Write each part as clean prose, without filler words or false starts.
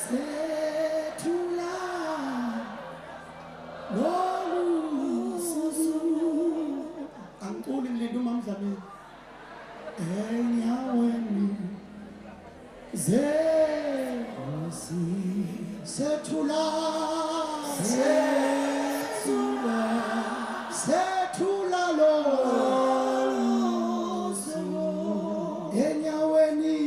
Sethula Lolususu Angiculi ngilinde uMamdlamini enyaweni Zekosi Sethula Lolususu enyaweni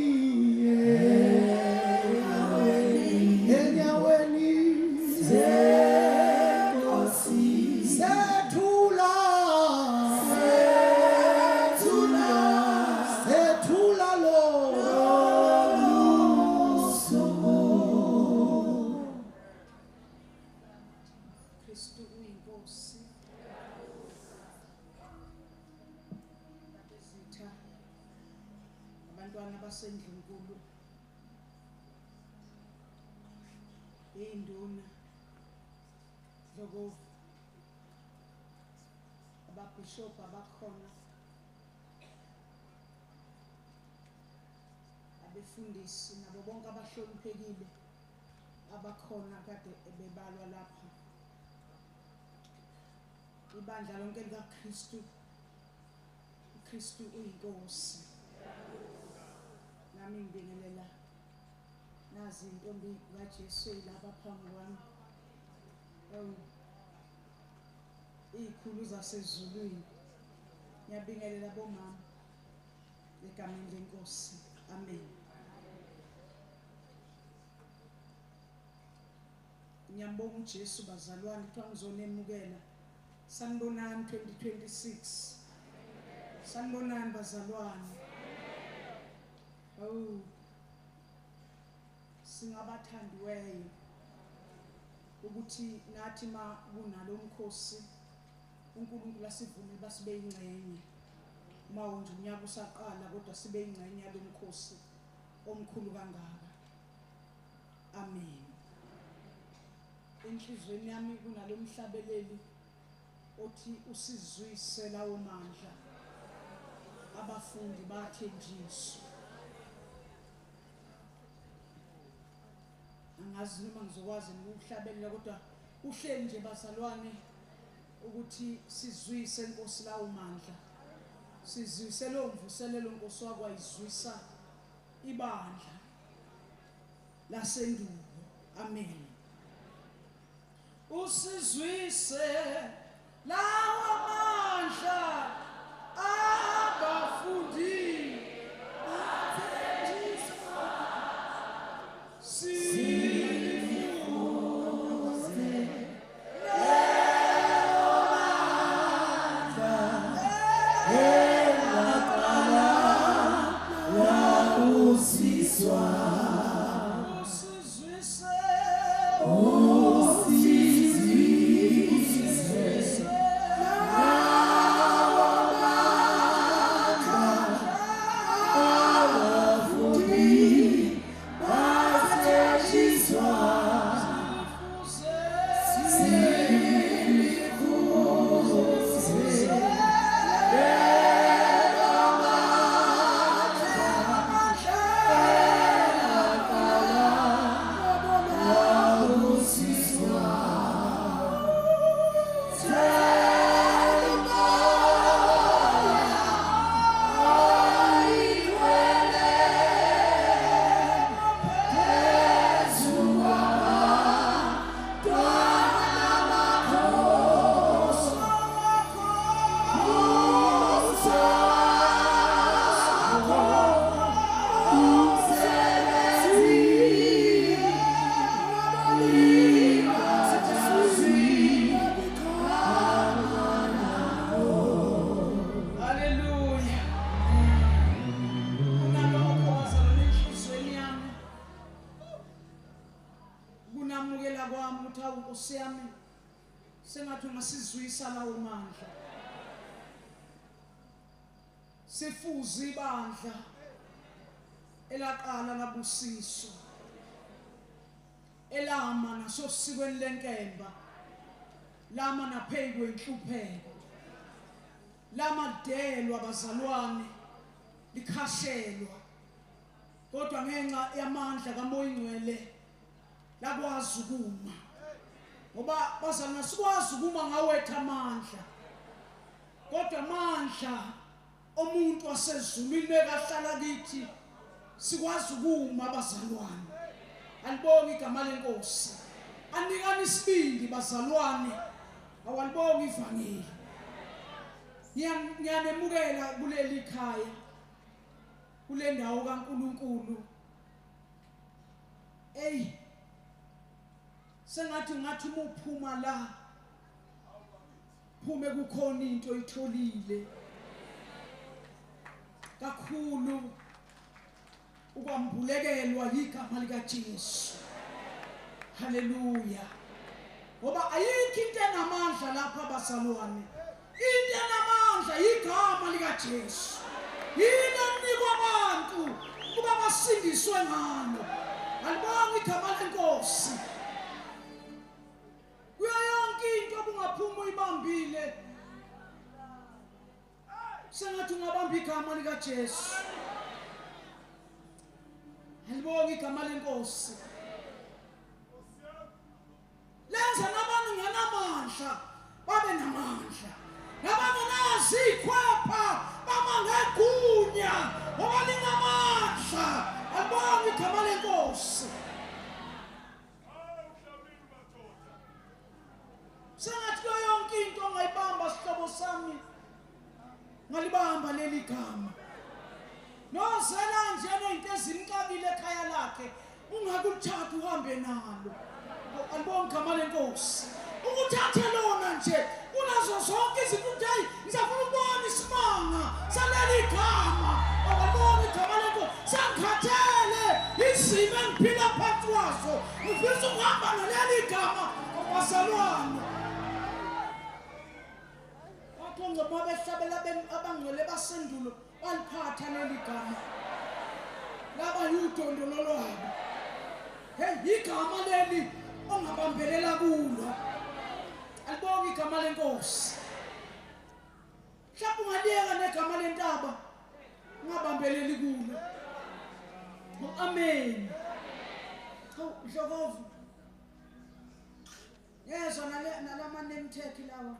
abantwana basendlunkulu induna lokho ababishop abakhona abefundisi nabo bonke abahloniphekile abakhona kade bebalwa lapha ibandla lonke likaKristu uKristu uyinkosi nami ngibingelela nazi intombi kaJesu lapha phambi kwami izikhulu zasezulwini ngiyabingelela bomama egameni lenkosi amen ngiyambonga uJesu bazalwane kuthiwa ngizonemukela sanibonani 2026 sanibonani bazalwane singabathandiweyo ukuthi nathi ma kunalo mkhosi uNkulunkulu asivume basibe ingcenye uma unje unyaka usaqala kodwa sibe ingcenye yalomkhosi omkhulu kangaka amen enhlizweni yami kunalo mhlabeleli othi usizwise lawo mandla abafundi bathenjiswa angazi noma ngizokwazi ukuhlabelela kodwa uhleli nje bazalwane ukuthi sizwise inkosi lawo mandla sizwise lo mvuselelo inkosi wakwayizwisa ibandla lasendulo amen usizwise lawo mandla abafundi sengathi masizwisa lawo mandla sifuze ibandla elaqala labusiso elama nasosikweni lenkemba lama naphezu kwenhlupheko lama delwa bazalwane likhashelwa kodwa ngenxa yamandla kaMoya Ingcwele lakwazi ukuma ngoba bazalwane sikwazi ukuma ngawetha amandla kodwa amandla omuntu wasezulwini bekahlala kithi sikwazi ukuma bazalwane alibonga igama lenkosi anikani isibindi bazalwane awalibonga ivangeli ngiyanemukela kuleli khaya kule ndawo kaNkuluNkulu sengathi umuphuma la phume kukhona into oyitholile kakhulu ukwambulekelwa igama lika Jesu haleluya ngoba ayikho into enamandla lapha bazalwane into enamandla igama lika Jesu yilo nikwa abantu kuba basindiswe ngalo alibonga igama lenkosi kuyo yonke into obungaphuma uyibambile sengathi ungabamba igama lika Jesu alibonga igama lenkosi lenza nabantu ngenamandla babe namandla nabangenazi ikhwepha baba ngegunya ngoba linamandla alibonga igama lenkosi sengathi kuyo yonke into ongayibamba sihlobo sami ngalibamba leli gama nozela nje nento ezimkabile ekhaya lakhe ungakuthatha uhambe nalo alibonga igama lenkosi ukuthathe lona nje kunazo zonke izinto nje ngizafuna ukubona isimanga saleli gama alibonga igama lenkosi sangikhathele izimo engiphila phansi kwazo ngifisa ukuhamba naleli gama bazalwane ngoba behlabela abangcwele basendulo baliphatha leli gama laba yudondolo lwabo igama leli ongabambelela kulo alibonga igama lenkosi mhlawumbe ungaliyeka negama lentaba ungabambeleli kulo amen Dlokovu yezwa nalama name tag lawa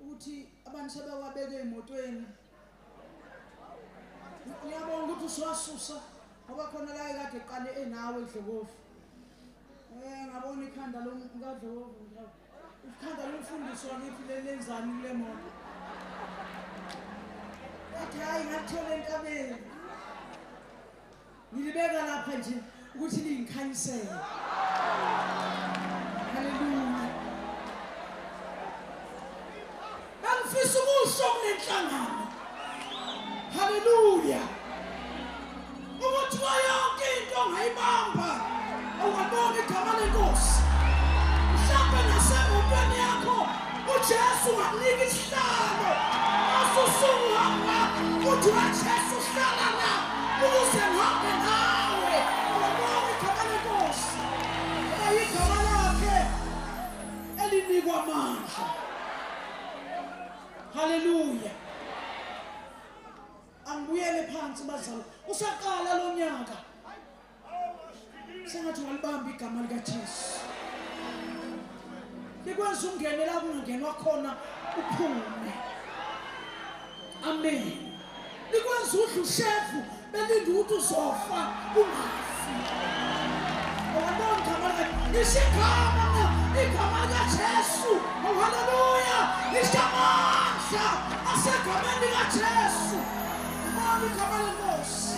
ukuthi abantu sebewabeka emotweni ngiyabonga ukuthi uswasusa ngoba khona la ekade eqale enawe Dlokovu ngabona ikhanda lomkadlokovu ikhanda lomfundisi wakithi lenzani kule moto athi hayi ngathola entabeni ngilibeka lapha nje ukuthi lingikhanyisele haleluya angifisa ukusho kunenhlangano haleluya ukuthi yonke into ongayibamba ungabona igama lenkosi mhlawumbe nasemotweni yakho uJesu ngakunika isihlalo asusuhamba uthi uJesu uhlala la ukuze ngihambe nawe ungabona igama lenkosi igama lakhe elinikwa amandla haleluya angibuyele phansi bazalwane usaqala lo nyaka sengathi walibamba igama lika Jesu likwenza ungene la kungenwa khona uphume amen likwenza udlu shefu belinde ukuthi uzofa ungafi awabona igama lika igama lika Jesu haleluya lishamandla asegameni lika Jesu igama lenkosi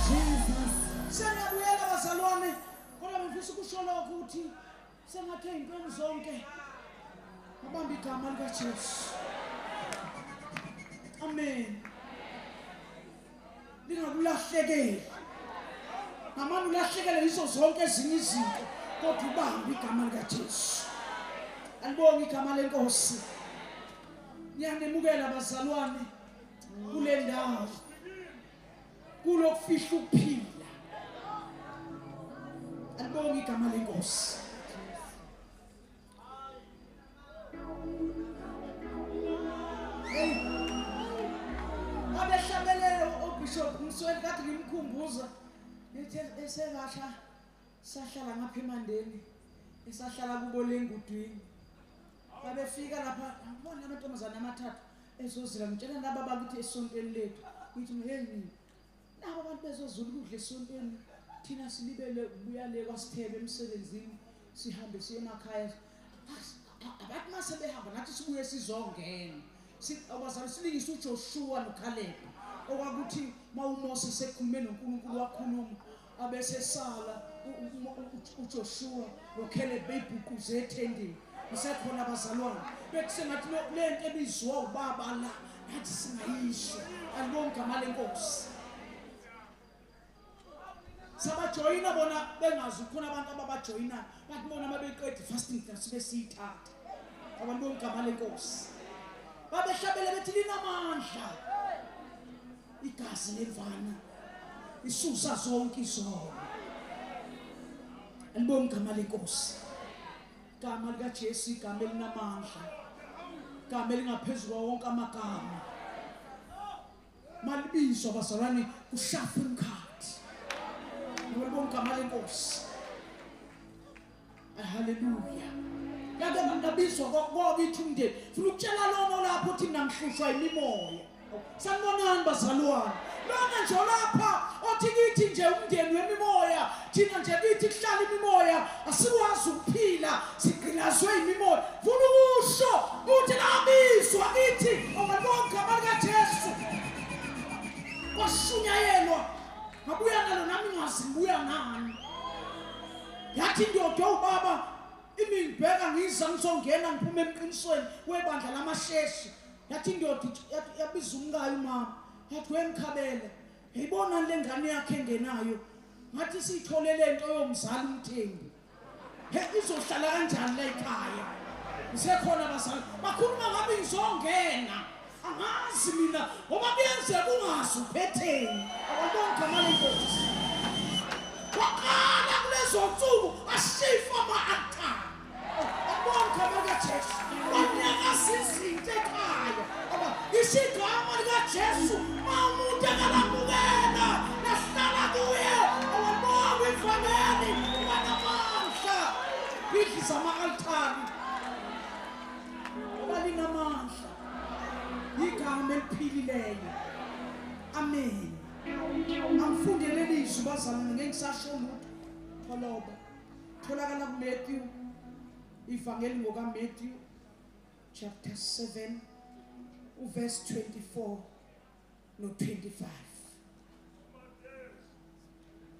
Jesus senabuyela bazalwane kodwa ngifisa ukusho lokho ukuthi sengathi impela zonke ngabamba igama lika Jesu amen lingakulahlekeli ngamani ulahlekele izo zonke ezinye izinto kodwa ubamba igama lika Jesu alibonga igama lenkosi ngiyanemukela bazalwane kule ndawo kulokufihla ukuphila alibonga igama lenkosi abehlabelele uBishop Msweni kade ngimkhumbuza esengasha sahlala ngapha eMandeni esahlala kubo lengudwini babefika lapha ngibona amantombazana amathathu ezozila ngitshela nabo bakithi esontweni lethu ngithi hey mina nabo abantu bezozula ukudla esontweni thina silibele buya le kwaSithebe emsebenzini sihambe siye emakhaya abantu mase behamba nathi sibuye sizongena abazali silingisa uJoshua noCaleb okwakuthi mawuMose sekhulume noNkulunkulu wakhuluma abese sala uJoshua noCaleb beyibhukuze ethendeni isekhona abazalwane bekusengathi lento ebizwa ubaba la nathi singayisho alibonke igama lenkosi sabajoyina bona bengazi khona abantu ababajoyina bathi bona mabeqeda fasting sibe siyithatha alibonke igama lenkosi babehlabele bethi linamandla igazi lemvana isusa zonke izono alibonke igama lenkosi igama likaJesu igama elinamandla igama elingaphezulu wonke amagama malibizwa bazalwane kushafa umkhathi alibonke igama lenkosi haleluya yake ngabizwa kokuthi umndeni funa ukutshela lona lapho uthi ngihlushwa imimoya sanibonani bazalwane lona nje lapha othi kithi nje umndeni wemimoya thina nje kithi kuhlala imimoya asikwazi ukuphila sigqilazwe imimoya funa ukusho uthi labizwa kithi ongalibonke igama likaJesu kwashunyayelwa ngabuya nalo nami ngazi ngibuya ngani yathi ndodo ubaba imingibheka ngiza ngizongena ngiphume emqinisweni webandla lamasheshi yathi ndoda yabiza umkayo mama yathi wengikhabele yayibona le ngane yakhe engenayo ngathi siyithole lento yomzali umthembu izohlala kanjani la ekhaya isekhona abazali bakhuluma ngabe ngizongena angazi mina ngoba kuyenzeka ungazi uphetheni ababonke amalenkosi waqala kulezo nsuku ashifa ama-altari abonke abakaJesu wanyakaza izinto ekhaya isigama likaJesu umuntu engalambukela nahlala kuye awabonga ifanele banamandla bidliza ama-altari balinamandla igama eliphilileyo amen angifundele lizwi bazalwane ngeke ngisasho lutho tholoba tholakala kuMatthew ivangeli ngokaMatthew chapter 7 verse 24 no 25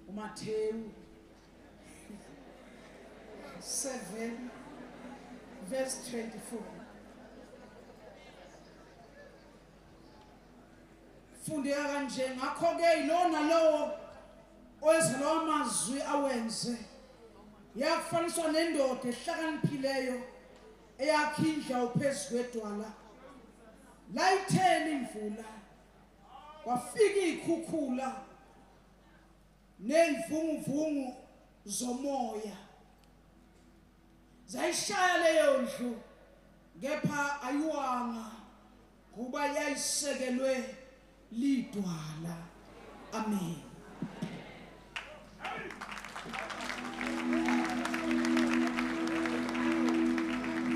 uMatthew 7 verse 24 fundeka kanje ngakho ke ilona lowo owenza amazwi awenze yakufaniswa nendoda ehlakaniphileyo eyakhindla uphezu kwedwala layitheni imvula kwafika ikhukhula nezivunguvungu zomoya zayishaya leyo ndlu kepha ayiwanga kuba yayisekelwe lidwala amen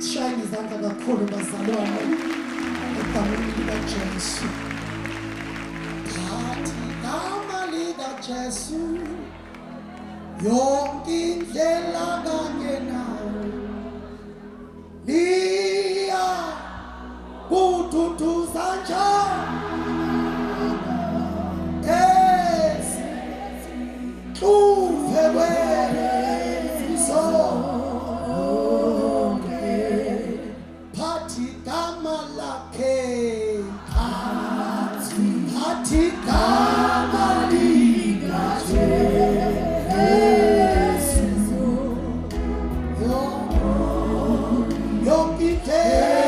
shayini izandla kakhulu bazalwane egameni likaJesu ngathi igama likaJesu yonke indlela kanye nawo liya kududuza njalo Tuve zonke phathi igama lakhe phathi igama likaJesu yonke indlela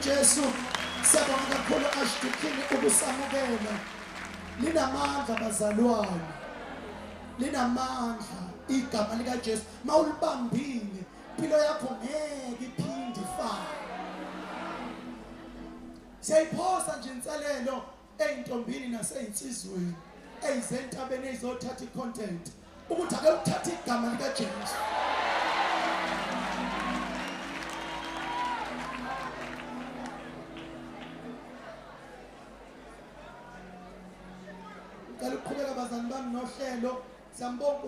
Jesu. Siyabonga kakhulu Archdeacon ukusamukela. Linamandla bazalwane. Linamandla igama lika Jesu. Mawulibambile impilo yakho ngeke iphinde ifane. Siyayiphosa nje inselelo eyintombini naseyinsizweni eyizentabeni ezothatha icontent ukuthi ake uthathe igama lika Jesu. Ngicela ukuqhubeka bazalwane bami nohlelo. Siyambonga